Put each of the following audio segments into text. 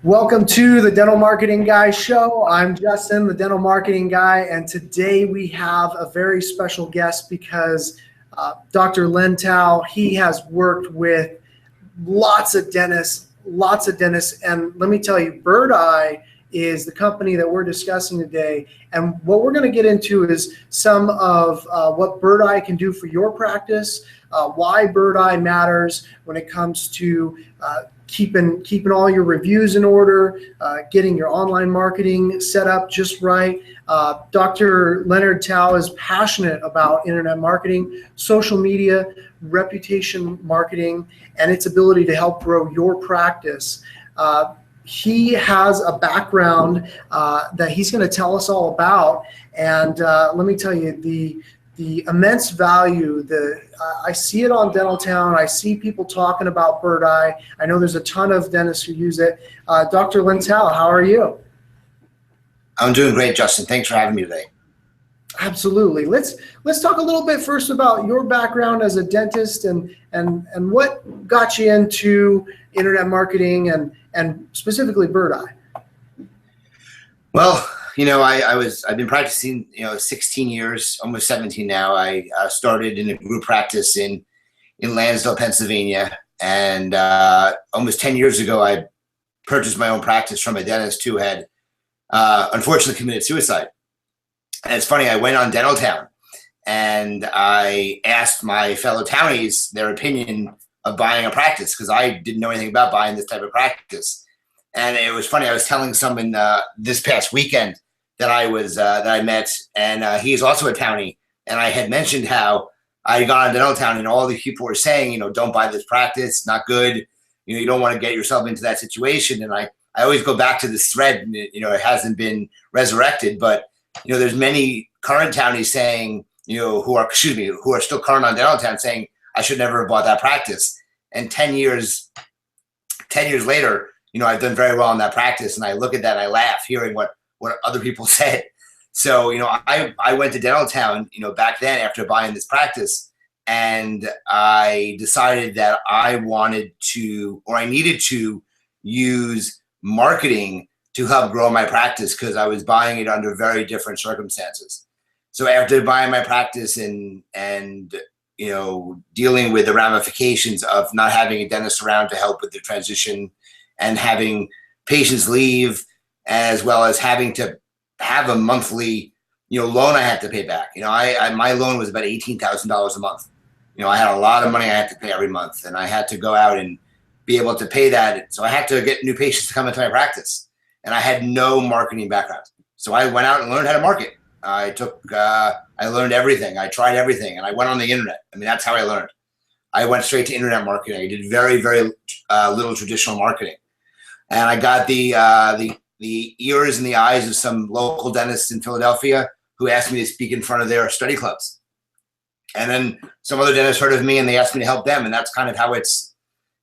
Welcome to the Dental Marketing Guy Show. I'm Justin, the Dental Marketing Guy, and today we have a very special guest because Dr. Lentau, he has worked with lots of dentists, and let me tell you, Birdeye is the company that we're discussing today, and what we're going to get into is some of what Birdeye can do for your practice, why Birdeye matters when it comes to keeping all your reviews in order, getting your online marketing set up just right. Dr. Leonard Tao is passionate about internet marketing, social media, reputation marketing, and its ability to help grow your practice. He has a background that he's going to tell us all about, and let me tell you, the immense value, I see it on Dental Town. I see people talking about Birdeye. I know there's a ton of dentists who use it. Dr. Lentau, how are you? I'm doing great, Justin. Thanks for having me today. Absolutely. Let's talk a little bit first about your background as a dentist and what got you into internet marketing and specifically Birdeye. Well, I've been practicing, 16 years, almost 17 now. I started in a group practice in Lansdale, Pennsylvania. And almost 10 years ago, I purchased my own practice from a dentist who had unfortunately committed suicide. And it's funny, I went on Dental Town and I asked my fellow townies their opinion of buying a practice because I didn't know anything about buying this type of practice. And it was funny, I was telling someone this past weekend that I met, and he's also a townie. And I had mentioned how I had gone to Dental Town, and all these people were saying, don't buy this practice, it's not good. You don't want to get yourself into that situation. And I always go back to this thread, and it hasn't been resurrected, but there's many current townies saying, who are still current on Dental Town saying, I should never have bought that practice. And 10 years later, I've done very well in that practice, and I look at that and I laugh hearing what other people said. So, I went to Dental Town, back then after buying this practice, and I decided that I needed to use marketing to help grow my practice because I was buying it under very different circumstances. So after buying my practice and dealing with the ramifications of not having a dentist around to help with the transition and having patients leave, as well as having to have a monthly, loan I had to pay back. My loan was about $18,000 a month. I had a lot of money I had to pay every month, and I had to go out and be able to pay that. So I had to get new patients to come into my practice, and I had no marketing background. So I went out and learned how to market. I learned everything. I tried everything, and I went on the internet. That's how I learned. I went straight to internet marketing. I did very, very little traditional marketing. And I got the ears and the eyes of some local dentists in Philadelphia who asked me to speak in front of their study clubs. And then some other dentists heard of me and they asked me to help them. And that's kind of how it's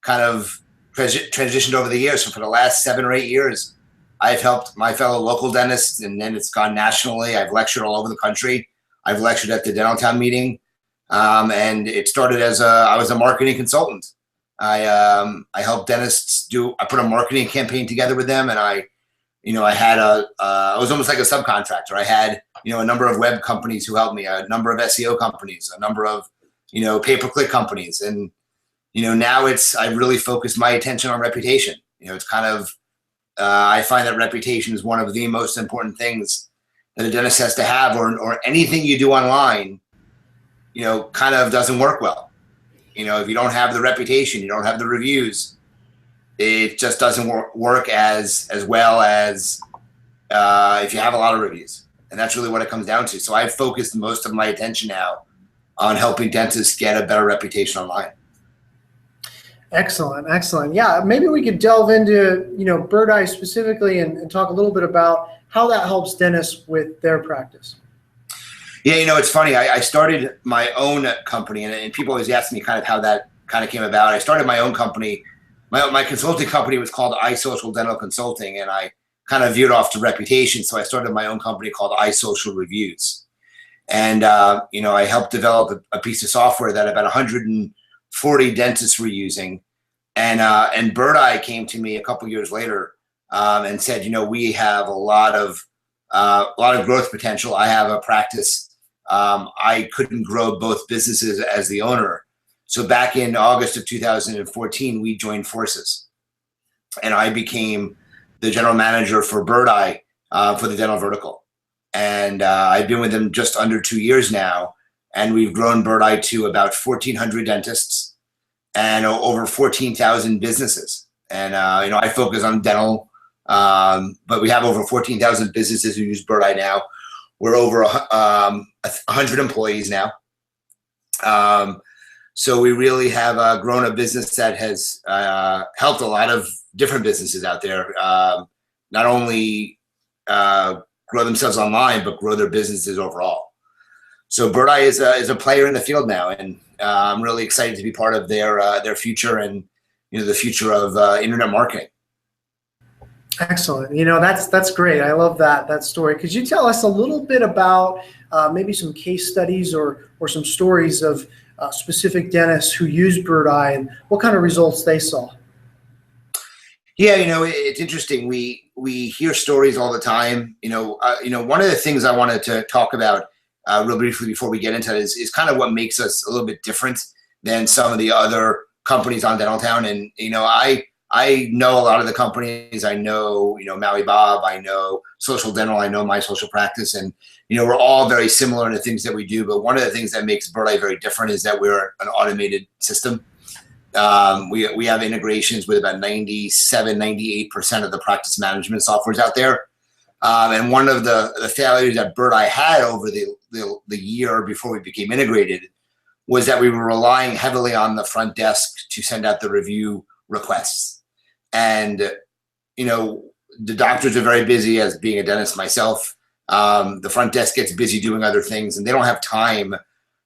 kind of transitioned over the years. So for the last 7 or 8 years, I've helped my fellow local dentists, and then it's gone nationally. I've lectured all over the country. I've lectured at the Dental Town meeting. And it started as I was a marketing consultant. I helped dentists I put a marketing campaign together with them, and I was almost like a subcontractor. I had, a number of web companies who helped me, a number of SEO companies, a number of, pay-per-click companies. And, now I really focused my attention on reputation. It's kind of, I find that reputation is one of the most important things that a dentist has to have, or anything you do online, kind of doesn't work well. If you don't have the reputation, you don't have the reviews, it just doesn't work as well as if you have a lot of reviews. And that's really what it comes down to. So I've focused most of my attention now on helping dentists get a better reputation online. Excellent, excellent. Yeah, maybe we could delve into, Birdeye specifically and talk a little bit about how that helps dentists with their practice. Yeah, it's funny. I started my own company, and people always ask me kind of how that kind of came about. I started my own company. My consulting company was called iSocial Dental Consulting, and I kind of veered off to reputation. So I started my own company called iSocial Reviews. And, I helped develop a piece of software that about 140 dentists were using. And Birdeye came to me a couple years later and said, we have a lot of growth potential. I have a practice. I couldn't grow both businesses as the owner. So back in August of 2014, we joined forces, and I became the general manager for Birdeye for the dental vertical. And I've been with them just under 2 years now, and we've grown Birdeye to about 1,400 dentists and over 14,000 businesses. And I focus on dental, but we have over 14,000 businesses who use Birdeye now. We're over 100 employees now. So we really have grown a business that has helped a lot of different businesses out there, not only grow themselves online, but grow their businesses overall. So Birdeye is a player in the field now, and I'm really excited to be part of their future and the future of internet marketing. Excellent. That's great. I love that story. Could you tell us a little bit about maybe some case studies or some stories of specific dentists who use Birdeye and what kind of results they saw? Yeah, it's interesting. We hear stories all the time. One of the things I wanted to talk about real briefly before we get into it is kind of what makes us a little bit different than some of the other companies on Dentaltown. And I know a lot of the companies. I know Maui Bob. I know Social Dental. I know My Social Practice, and we're all very similar in the things that we do. But one of the things that makes Birdeye very different is that we're an automated system. We have integrations with about 97-98% of the practice management softwares out there. And one of the failures that Birdeye had over the year before we became integrated was that we were relying heavily on the front desk to send out the review requests. And, the doctors are very busy. As being a dentist myself, the front desk gets busy doing other things, and they don't have time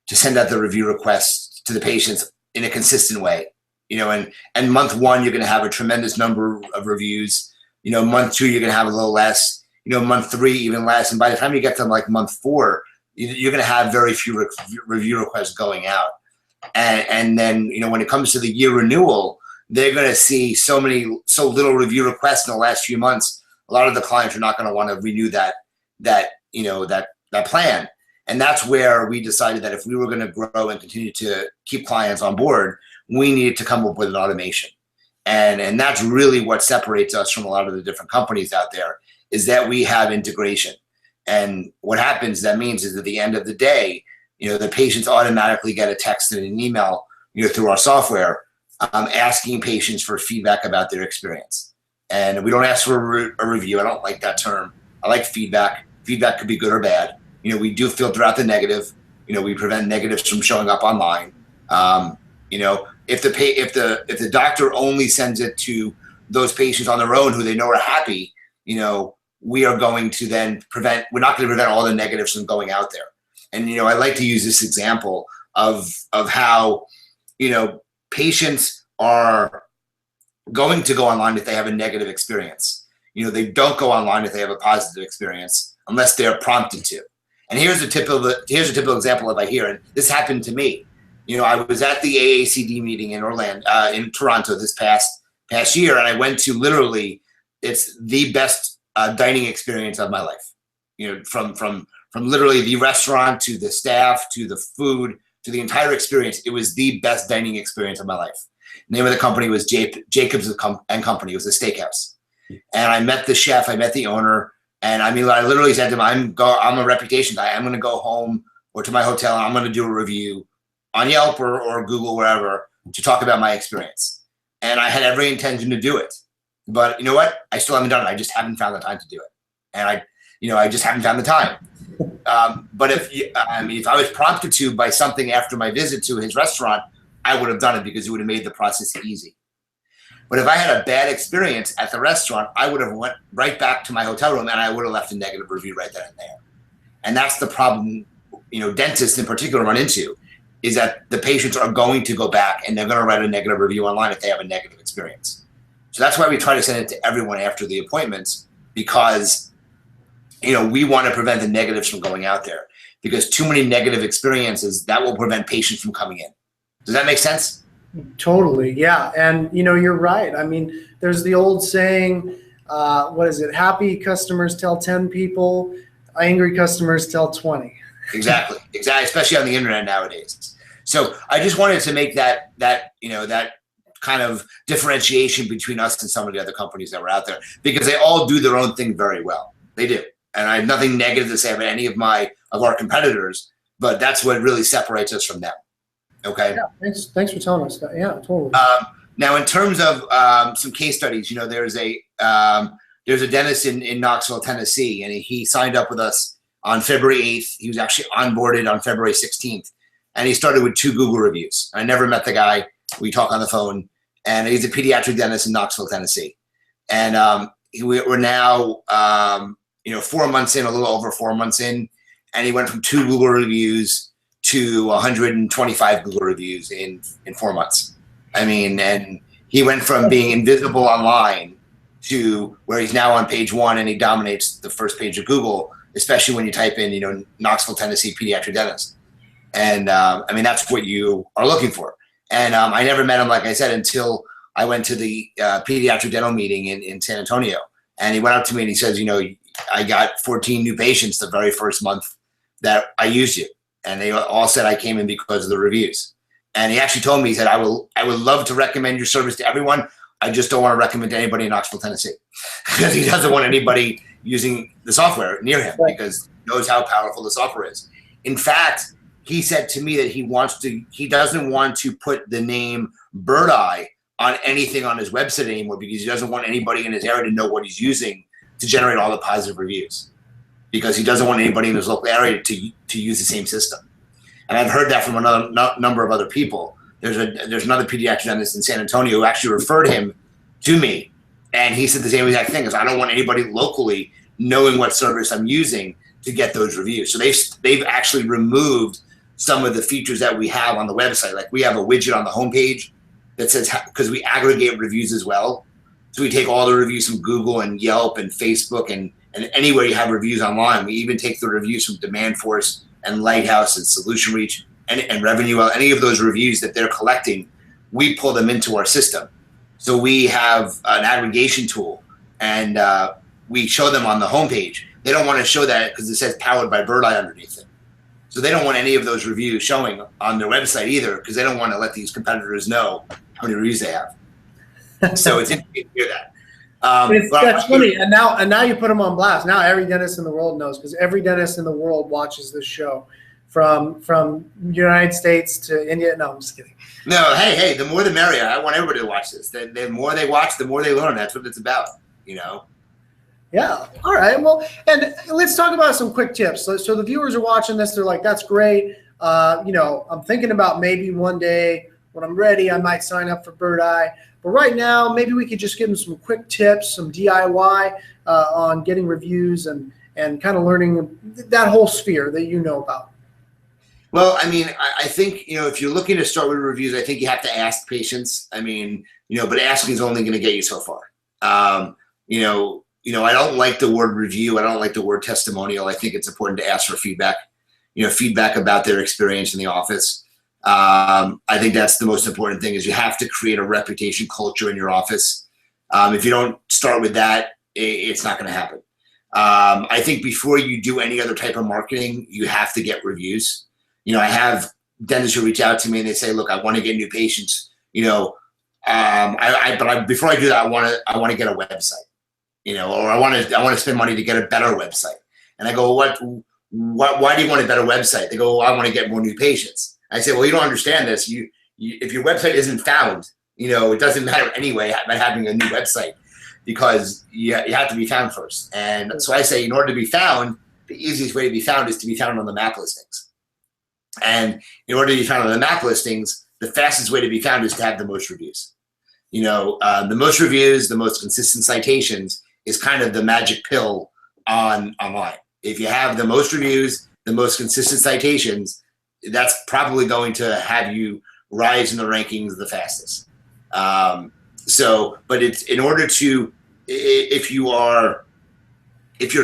to send out the review requests to the patients in a consistent way. And month one, you're going to have a tremendous number of reviews. Month two, you're going to have a little less. Month three, even less. And by the time you get to like month four, you're going to have very few review requests going out. And then, when it comes to the year renewal, they're going to see so little review requests in the last few months. A lot of the clients are not going to want to renew that plan. And that's where we decided that if we were going to grow and continue to keep clients on board, we needed to come up with an automation. And that's really what separates us from a lot of the different companies out there, is that we have integration. And what happens, that means is at the end of the day, the patients automatically get a text and an email, through our software, asking patients for feedback about their experience. And we don't ask for a review. I don't like that term. I like feedback. Feedback could be good or bad. We do filter out the negative. We prevent negatives from showing up online. If the doctor only sends it to those patients on their own who they know are happy, we are going to then we're not going to prevent all the negatives from going out there. And, I like to use this example of how, patients are going to go online if they have a negative experience. They don't go online if they have a positive experience unless they're prompted to. And here's a typical example of I hear, and this happened to me. I was at the AACD meeting in in Toronto this past year, and I went to literally, it's the best dining experience of my life. From literally the restaurant to the staff to the food to the entire experience, it was the best dining experience of my life. The name of the company was Jacobs and Company. It was a steakhouse, and I met the chef, I met the owner, and I literally said to him, I'm a reputation guy. I'm going to go home or to my hotel, and I'm going to do a review on Yelp or Google, wherever, to talk about my experience. And I had every intention to do it. But you know what? I still haven't done it. I just haven't found the time to do it. And I just haven't found the time. But if I was prompted to by something after my visit to his restaurant, I would have done it because it would have made the process easy. But if I had a bad experience at the restaurant, I would have went right back to my hotel room and I would have left a negative review right then and there. And that's the problem, dentists in particular run into, is that the patients are going to go back and they're going to write a negative review online if they have a negative experience. So that's why we try to send it to everyone after the appointments, because we want to prevent the negatives from going out there, because too many negative experiences, that will prevent patients from coming in. Does that make sense? Totally, yeah. And you're right. There's the old saying, what is it? Happy customers tell 10 people, angry customers tell 20. Exactly. Especially on the internet nowadays. So I just wanted to make that kind of differentiation between us and some of the other companies that were out there, because they all do their own thing very well. They do. And I have nothing negative to say about any of our competitors, but that's what really separates us from them. Okay. Yeah. Thanks for telling us that. Yeah, totally. Now, in terms of some case studies, there's a dentist in Knoxville, Tennessee, and he signed up with us on February 8th. He was actually onboarded on February 16th, and he started with 2 Google reviews. I never met the guy. We talk on the phone, and he's a pediatric dentist in Knoxville, Tennessee. And we're now 4 months in, a little over 4 months in, and he went from 2 Google reviews to 125 Google reviews in 4 months. I mean, and he went from being invisible online to where he's now on page 1, and he dominates the first page of Google, especially when you type in, Knoxville, Tennessee pediatric dentist. And I mean, that's what you are looking for. And I never met him, like I said, until I went to the pediatric dental meeting in San Antonio. And he went up to me and he says, I got 14 new patients the very first month that I used you. And they all said I came in because of the reviews. And he actually told me, he said, I would love to recommend your service to everyone. I just don't want to recommend to anybody in Knoxville, Tennessee, because he doesn't want anybody using the software near him, because he knows how powerful the software is. In fact, he said to me that he doesn't want to put the name Birdeye on anything on his website anymore, because he doesn't want anybody in his area to know what he's using to generate all the positive reviews, because he doesn't want anybody in his local area to use the same system. And I've heard that from another number of other people. There's another pediatric dentist in San Antonio who actually referred him to me, and he said the same exact thing, is I don't want anybody locally knowing what service I'm using to get those reviews. So they've actually removed some of the features that we have on the website. Like, we have a widget on the homepage that says, because we aggregate reviews as well. So we take all the reviews from Google and Yelp and Facebook and anywhere you have reviews online. We even take the reviews from DemandForce and Lighthouse and Solution Reach and Revenue. Any of those reviews that they're collecting, we pull them into our system. So we have an aggregation tool, and we show them on the homepage. They don't want to show that because it says powered by Birdeye underneath it. So they don't want any of those reviews showing on their website either, because they don't want to let these competitors know how many reviews they have. So it's interesting to hear that. That's funny. And now you put them on blast. Now every dentist in the world knows, because every dentist in the world watches this show, from United States to India. No, I'm just kidding. No, hey, the more the merrier. I want everybody to watch this. The more they watch, the more they learn. That's what it's about, Yeah. All right. Well, and let's talk about some quick tips. So the viewers are watching this. They're like, that's great. I'm thinking about maybe one day when I'm ready, I might sign up for Birdeye. But right now, maybe we could just give them some quick tips, some DIY on getting reviews and kind of learning that whole sphere that you know about. Well, I mean, I think, if you're looking to start with reviews, I think you have to ask patients. I mean, but asking is only going to get you so far. I don't like the word review. I don't like the word testimonial. I think it's important to ask for feedback, feedback about their experience in the office. I think that's the most important thing, is you have to create a reputation culture in your office. If you don't start with that, it's not going to happen. I think before you do any other type of marketing, you have to get reviews. I have dentists who reach out to me and they say, look, I want to get new patients, before I do that, I want to get a website, or I want to spend money to get a better website. And I go, why do you want a better website? They go, well, I want to get more new patients. I say, well, you don't understand this. If your website isn't found, it doesn't matter anyway about having a new website, because you have to be found first. And so I say, in order to be found, the easiest way to be found is to be found on the map listings. And in order to be found on the map listings, the fastest way to be found is to have the most reviews. The most reviews, the most consistent citations is kind of the magic pill online. If you have the most reviews, the most consistent citations, that's probably going to have you rise in the rankings the fastest. But it's in order to, if you're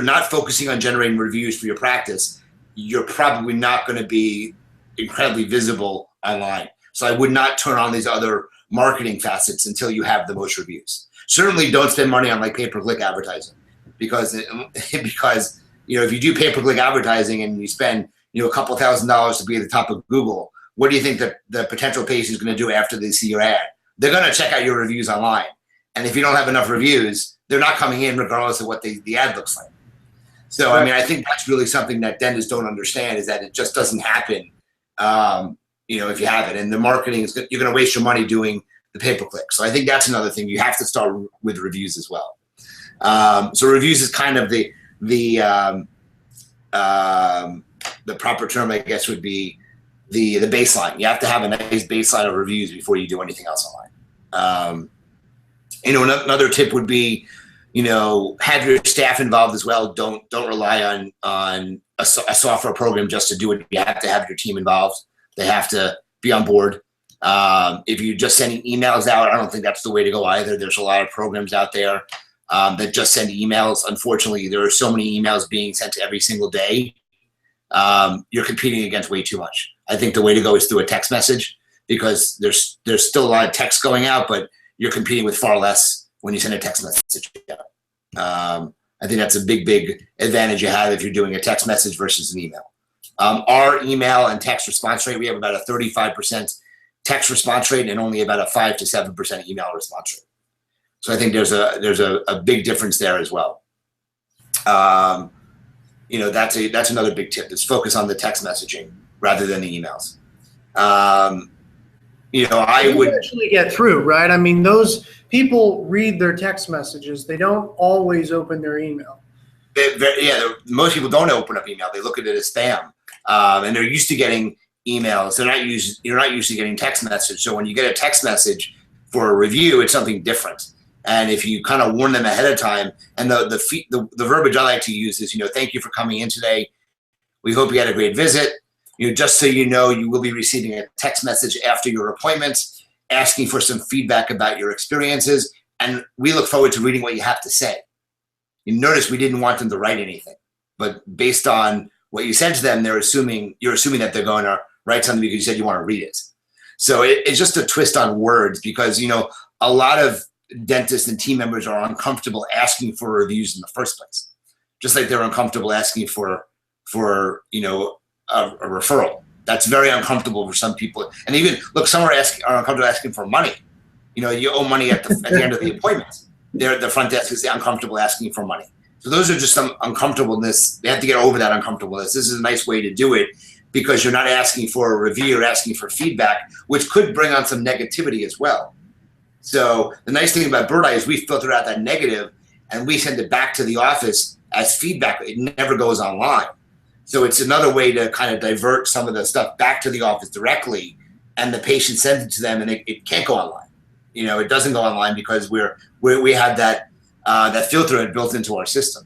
not focusing on generating reviews for your practice, you're probably not going to be incredibly visible online. So I would not turn on these other marketing facets until you have the most reviews. Certainly don't spend money on like pay-per-click advertising because if you do pay-per-click advertising and you spend a couple $1,000s to be at the top of Google, what do you think that the potential patient is going to do after they see your ad? They're going to check out your reviews online. And if you don't have enough reviews, they're not coming in regardless of what the ad looks like. So, I mean, I think that's really something that dentists don't understand, is that it just doesn't happen, if you have it. And the marketing you're going to waste your money doing the pay-per-click. So I think that's another thing. You have to start with reviews as well. So reviews is kind of the proper term, I guess, would be the baseline. You have to have a nice baseline of reviews before you do anything else online. Another tip would be, have your staff involved as well. Don't rely on a software program just to do it. You have to have your team involved. They have to be on board. If you're just sending emails out, I don't think that's the way to go either. There's a lot of programs out there that just send emails. Unfortunately, there are so many emails being sent every single day. You're competing against way too much. I think the way to go is through a text message, because there's still a lot of text going out, but you're competing with far less when you send a text message out. I think that's a big advantage you have if you're doing a text message versus an email. Our email and text response rate, we have about a 35% text response rate and only about a 5 to 7% email response rate. So I think there's a big difference there as well. That's another big tip, is focus on the text messaging rather than the emails. I would actually get through, right? I mean, those people read their text messages. They don't always open their email. Most people don't open up email. They look at it as spam, and they're used to getting emails. You're not used to getting text message. So when you get a text message for a review, it's something different. And if you kind of warn them ahead of time, and the verbiage I like to use is, thank you for coming in today. We hope you had a great visit. Just so you know, you will be receiving a text message after your appointment asking for some feedback about your experiences, and we look forward to reading what you have to say. You notice we didn't want them to write anything, but based on what you said to them, you're assuming that they're going to write something because you said you want to read it. So it's just a twist on words, because a lot of dentists and team members are uncomfortable asking for reviews in the first place, just like they're uncomfortable asking for a referral. That's very uncomfortable for some people. And even some are uncomfortable asking for money. You owe money at the end of the appointment. The front desk is uncomfortable asking for money. So those are just some uncomfortableness. They have to get over that uncomfortableness. This is a nice way to do it, because you're not asking for a review, you're asking for feedback, which could bring on some negativity as well. So the nice thing about Birdeye is we filter out that negative and we send it back to the office as feedback. It never goes online. So it's another way to kind of divert some of the stuff back to the office directly, and the patient sends it to them, and it can't go online. It doesn't go online because we have that filter built into our system.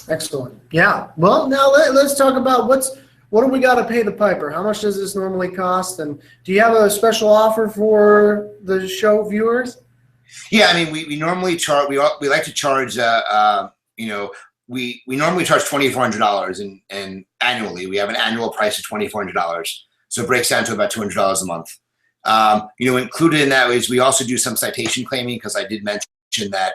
Excellent. Yeah. Well, now let's talk about what do we got to pay the piper? How much does this normally cost? And do you have a special offer for the show viewers? Yeah, I mean, we normally charge. We like to charge. We normally charge $2,400 and annually. We have an annual price of $2,400, so it breaks down to about $200 a month. Included in that is we also do some citation claiming, because I did mention that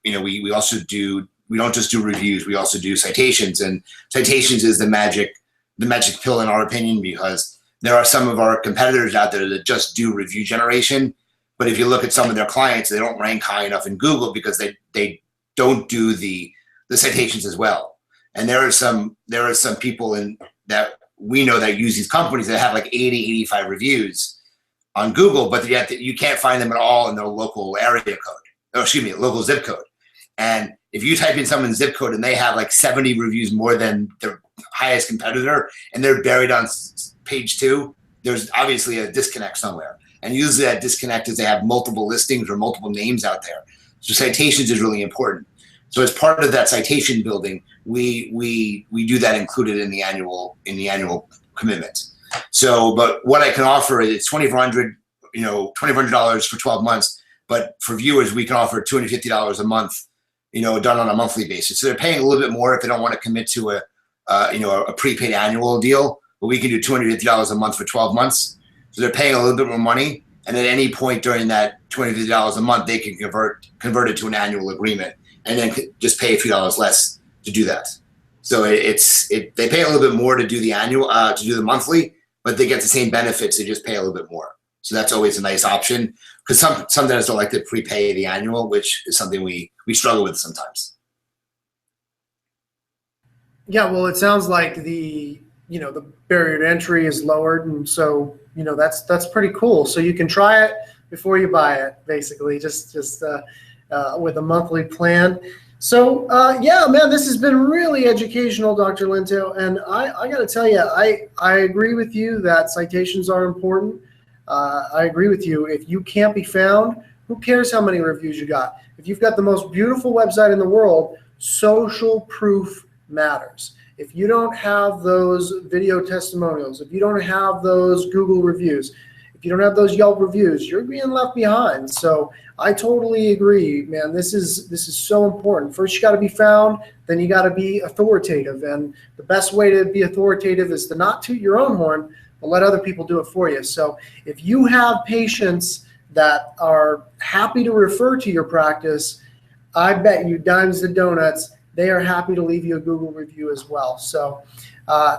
we also do. We don't just do reviews. We also do citations, and citations is the magic pill in our opinion, because there are some of our competitors out there that just do review generation. But if you look at some of their clients, they don't rank high enough in Google because they don't do the citations as well. And there are some people that we know that use these companies that have like 80, 85 reviews on Google, but yet you can't find them at all in their local area code, local zip code. And if you type in someone's zip code and they have like 70 reviews more than their highest competitor, and they're buried on page 2, there's obviously a disconnect somewhere. And usually that disconnect is they have multiple listings or multiple names out there. So citations is really important. So as part of that citation building, we do that included in the annual commitment. So, but what I can offer is $2,400 for 12 months. But for viewers, we can offer $250 a month, done on a monthly basis. So they're paying a little bit more if they don't want to commit to a prepaid annual deal. But we can do $250 a month for 12 months. So they're paying a little bit more money, and at any point during that $250 a month, they can convert it to an annual agreement, and then just pay a few dollars less to do that. So they pay a little bit more to do the annual, to do the monthly, but they get the same benefits. They just pay a little bit more. So that's always a nice option, because some dentists don't like to prepay the annual, which is something we struggle with sometimes. Yeah, well, it sounds like the barrier to entry is lowered, and so that's pretty cool. So you can try it before you buy it, basically, just with a monthly plan. So yeah, man, this has been really educational, Dr. Lentau, and I got to tell you, I agree with you that citations are important. I agree with you. If you can't be found, who cares how many reviews you got? If you've got the most beautiful website in the world, social proof matters. If you don't have those video testimonials, if you don't have those Google reviews, if you don't have those Yelp reviews, you're being left behind. So I totally agree, man. This is so important. First, you got to be found, then you got to be authoritative. And the best way to be authoritative is to not toot your own horn, but let other people do it for you. So if you have patients that are happy to refer to your practice, I bet you dimes to donuts, they are happy to leave you a Google review as well. So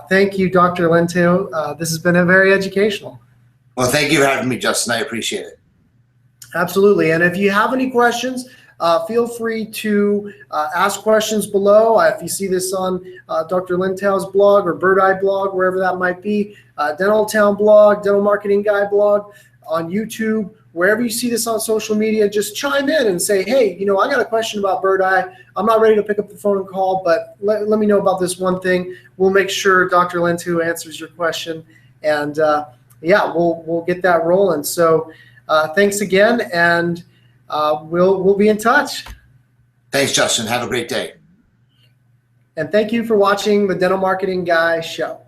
thank you, Dr. Lentau. This has been very educational. Well, thank you for having me, Justin. I appreciate it. Absolutely. And if you have any questions, feel free to ask questions below. If you see this on Dr. Lentau's blog or Birdeye blog, wherever that might be, Dental Town blog, Dental Marketing Guy blog, on YouTube, wherever you see this on social media, just chime in and say, hey, I got a question about Birdeye. I'm not ready to pick up the phone and call, but let me know about this one thing. We'll make sure Dr. Lentau answers your question. And yeah, we'll get that rolling. So thanks again, and we'll be in touch. Thanks, Justin. Have a great day. And thank you for watching the Dental Marketing Guy Show.